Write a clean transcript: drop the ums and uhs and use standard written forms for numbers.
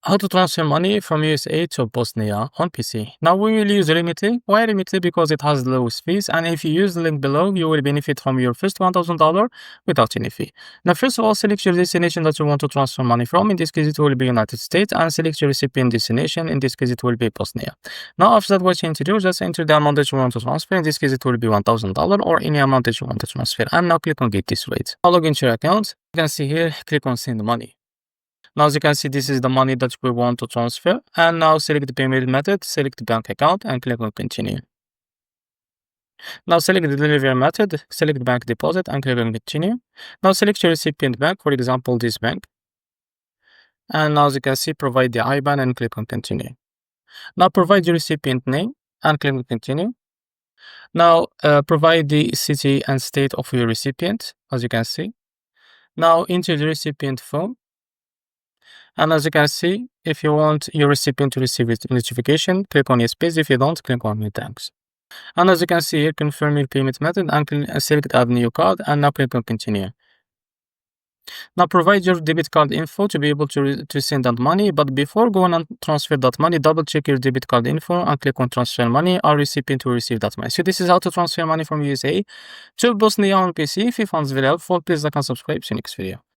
How to transfer money from USA to Bosnia on PC. Now we will use Remitly. Why Remitly? Because it has the lowest fees, and if you use the link below, you will benefit from your first $1,000 without any fee. Now first of all, select your destination that you want to transfer money from. In this case, it will be United States, and select your recipient destination. In this case, it will be Bosnia. Now after that, what you need to do, just enter the amount that you want to transfer. In this case, it will be $1,000 or any amount that you want to transfer. And now click on Get This Rate. Now log into your account. You can see here, click on Send Money. Now, as you can see, this is the money that we want to transfer. And now select the payment method, select the bank account, and click on Continue. Now select the delivery method, select bank deposit, and click on Continue. Now select your recipient bank, for example, this bank. And now, as you can see, provide the IBAN and click on Continue. Now provide your recipient name and click on Continue. Now provide the city and state of your recipient, as you can see. Now enter the recipient phone. And as you can see, if you want your recipient to receive a notification, click on Yes please. If you don't, click on No thanks. And as you can see here, confirm your payment method and select Add New Card, and now click on Continue. Now provide your debit card info to be able to send that money, but before going and transfer that money, double check your debit card info and click on Transfer Money. Our recipient will receive that money. So this is how to transfer money from USA to Bosnia on PC. If you found this very helpful, please like and subscribe. See you next video.